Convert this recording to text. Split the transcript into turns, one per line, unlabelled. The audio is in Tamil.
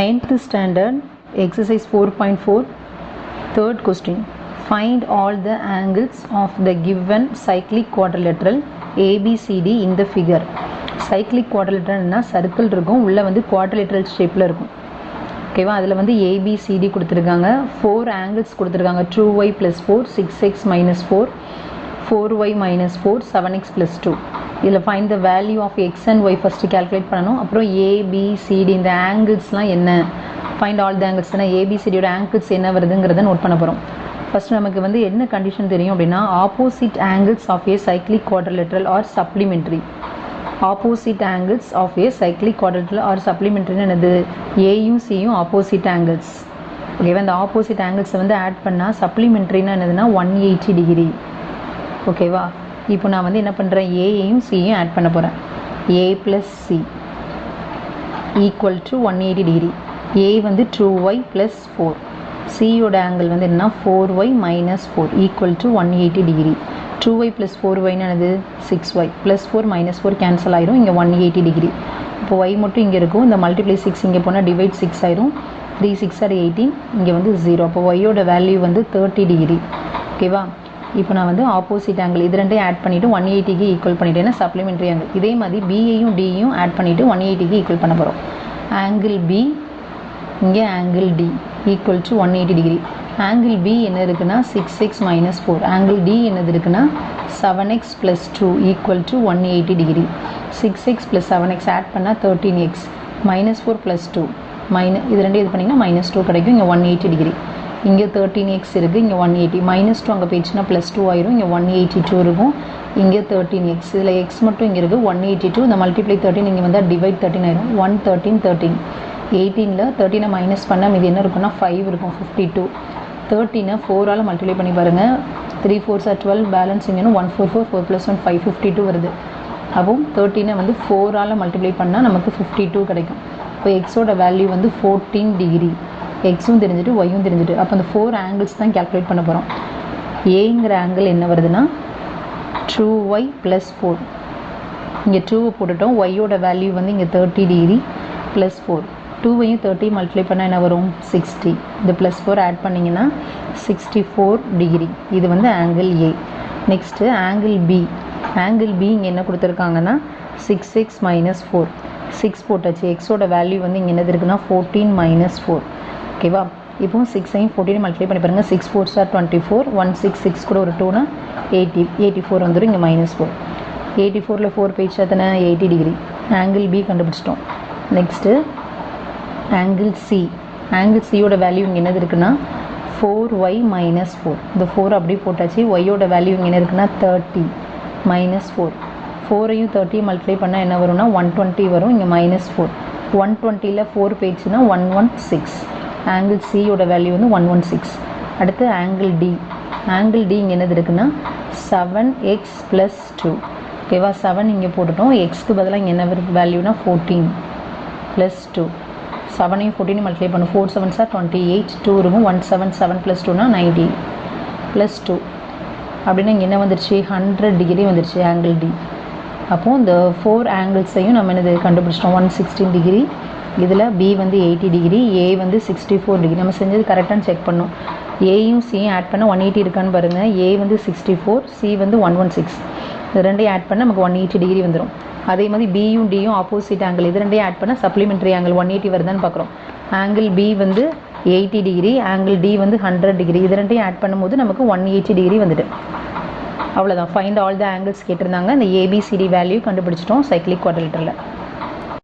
9th standard exercise 4.4 third question. Find all the angles of the given cyclic quadrilateral ABCD in the figure. Cyclic quadrilateral னா சர்க்கிள் இருக்கும், உள்ள வந்து quadrilateral ஷேப்பில் இருக்கும். ஓகேவா? அதில் வந்து ABCD கொடுத்துருக்காங்க, 4 angles கொடுத்துருக்காங்க, 2y + 4, 6x - 4, 4y - 4, 7x + 2. இதில் find the value of x and y first calculate பண்ணணும். அப்புறம் ABCD இந்த ஆங்கிள்ஸ்லாம் என்ன, find all the angles தானே, ABCDயோட ஆங்கிள்ஸ் என்ன வருதுங்கிறத நோட் பண்ண போகிறோம். ஃபஸ்ட்டு நமக்கு வந்து என்ன கண்டிஷன் தெரியும் அப்படின்னா, opposite angles of a cyclic quadrilateral are supplementary. Opposite angles of a cyclic quadrilateral are சப்ளிமெண்ட்ரின்னு என்னது, ஏயும் சியும் ஆப்போசிட் ஆங்கிள்ஸ். ஓகேவா? இந்த ஆப்போசிட் ஆங்கிள்ஸை வந்து ஆட் பண்ணால் சப்ளிமெண்ட்ரின்னா என்னதுன்னா 180 டிகிரி. ஓகேவா? இப்போ நான் வந்து என்ன பண்ணுறேன், ஏயையும் சியும் ஆட் பண்ண போகிறேன். A + C = 180 degree. A வந்து 2y + 4, சியோட ஆங்கிள் வந்து என்ன 4y - 4 = 180 டிகிரி. 2y + 4y என்னது 6y + 4 - 4 கேன்சல் ஆயிரும், இங்கே 180 டிகிரி. இப்போ y மட்டும் இங்கே இருக்கும், இந்த மல்டிப்ளை 6 இங்கே போனால் டிவைட் 6 ஆயிரும், 3 6 are 18, இங்கே வந்து 0. அப்போ ஒய்யோட வேல்யூ வந்து 30 டிகிரி. ஓகேவா? இப்போ நான் வந்து ஆப்போசிட் ஆங்கிள் இது ரெண்டையும் ஆட் பண்ணிவிட்டு 180க்கு ஈக்குவல் பண்ணிட்டேன்னா சப்ளிமெண்ட்ரி ஆங்கிள். இதே மாதிரி பியையும் டியையும் ஆட் பண்ணிவிட்டு 180க்கு ஈக்குவல் பண்ண போகிறோம். ஆங்கிள் பி இங்கே angle d = 180 degree. Angle b என்ன இருக்குன்னா 6x - 4, ஆங்கிள் டி என்னது இருக்குன்னா 7x + 2 = 180 degree. 6x + 7x add பண்ணால் 13x -4 + 2 இது ரெண்டு இது பண்ணிங்கன்னா -2 கிடைக்கும், இங்கே 180 டிகிரி. இங்கே 13x இருக்குது, இங்கே 180, -2 அங்கே போயிடுச்சுன்னா +2 ஆயிரும், இங்கே 182 இருக்கும், இங்கே 13x, இதில் x மட்டும் இங்கே இருக்குது 182, இந்த மல்டிப்ளை 13 இங்கே வந்தால் டிவைட் 13 ஆயிரும், 113 13. 18ல் 13 மைனஸ் பண்ணால் இது என்ன இருக்குன்னா 5 இருக்கும், 52. 13 4ஆல் மல்டிப்ளை பண்ணி பாருங்கள், 3 4s are 12, பேலன்ஸ் இங்கேன்னு 144, 4 + 1 5, 52 வருது. அப்போ 13 வந்து 4ஆல் மல்டிப்ளை பண்ணால் நமக்கு 52 கிடைக்கும். இப்போ எக்ஸோட வேல்யூ வந்து 14 டிகிரி. எக்ஸும் தெரிஞ்சுட்டு ஒய்யும் தெரிஞ்சுட்டு, அப்போ அந்த 4 ஆங்கிள்ஸ் தான் கேல்குலேட் பண்ண போகிறோம். ஏங்கிற ஆங்கிள் என்ன வருதுன்னா 2y + 4, இங்கே 2 போட்டுட்டோம், ஒய்யோட வேல்யூ வந்து இங்கே 30 டிகிரி + 4, 2வையும் 30 மல்டிப்ளை பண்ணால் என்ன வரும் 60, இந்த +4 ஆட் பண்ணிங்கன்னா 64 டிகிரி. இது வந்து angle a. Next angle b. Angle b இங்கே என்ன கொடுத்துருக்காங்கன்னா 6x - 4, 6 போட்டாச்சு, எக்ஸோட வேல்யூ வந்து இங்கே என்னது இருக்குன்னா 14 - 4. ஓகேவா? இப்போ 6ஐயும் 14 மல்டிப்ளை பண்ணி பாருங்கள், 6 4s are 24, 166 கூட ஒரு 2னா 80, 84 வந்துடும், இங்கே -4. 84ல் 4 பேஜ் எத்தனை 80 டிகிரி. ஆங்கிள் பி கண்டுபிடிச்சிட்டோம். Next angle C. ஆங்கிள் சியோட வேல்யூ இங்கே என்னது இருக்குன்னா 4y - 4, இந்த 4 அப்படியே போட்டாச்சு, ஒய்யோட வேல்யூ இங்கே என்ன இருக்குன்னா 30 - 4, 4ஐயும் 30 மல்டிப்ளை பண்ணால் என்ன வரும்னா 120 வரும், இங்கே -4. 120ல் 4 பேஜ்னா 116, ஆங்கிள் சியோட வேல்யூ வந்து 116. அடுத்து ஆங்கிள் டி. ஆங்கிள் டி இங்கே என்னது இருக்குன்னா 7x + 2. ஓகேவா? 7 இங்கே போட்டுட்டோம், எக்ஸ்க்கு பதிலாக இங்கே என்ன வேல்யூனா 14 + 2. 7ஐயும் 14 மல்டிப்ளை பண்ணும், 4 7s are 28, 2 இருக்கும், 177 + 2னா 90 + 2 அப்படின்னா இங்கே என்ன வந்துருச்சு 100 டிகிரி வந்துருச்சு ஆங்கிள் டி. அப்போது இந்த 4 ஆங்கிள்ஸையும் நம்ம என்னது கண்டுபிடிச்சிட்டோம். 116 டிகிரி, இதில் பி வந்து 80 டிகிரி, ஏ வந்து 64 டிகிரி. நம்ம செஞ்சது கரெக்டானு செக் பண்ணோம். ஏயும் சியும் ஆட் பண்ணால் 180 இருக்கான்னு பாருங்கள், ஏ வந்து 64, சி வந்து 116, இது ரெண்டையும் ஆட் பண்ணால் நமக்கு 180 டிகிரி வந்துடும். அதே மாதிரி பியும் டியும் ஆப்போசிட் ஆங்கிள், இது ரெண்டையும் ஆட் பண்ணால் சப்ளிமெண்ட்ரி ஆங்கிள் 180 வருதான்னு பார்க்குறோம். ஆங்கிள் பி வந்து 80 டிகிரி, ஆங்கிள் டி வந்து 100 டிகிரி, இது ரெண்டையும் ஆட் பண்ணும்போது நமக்கு 180 டிகிரி வந்துட்டு. அவ்வளோதான். ஃபைண்ட் ஆல் த ஆங்கிள்ஸ் கேட்டிருந்தாங்க. இந்த ஏபிசிடி வேல்யூ கண்டுபிடிச்சிட்டோம் சைக்ளிக் குவாட்ரிலேட்டரில்.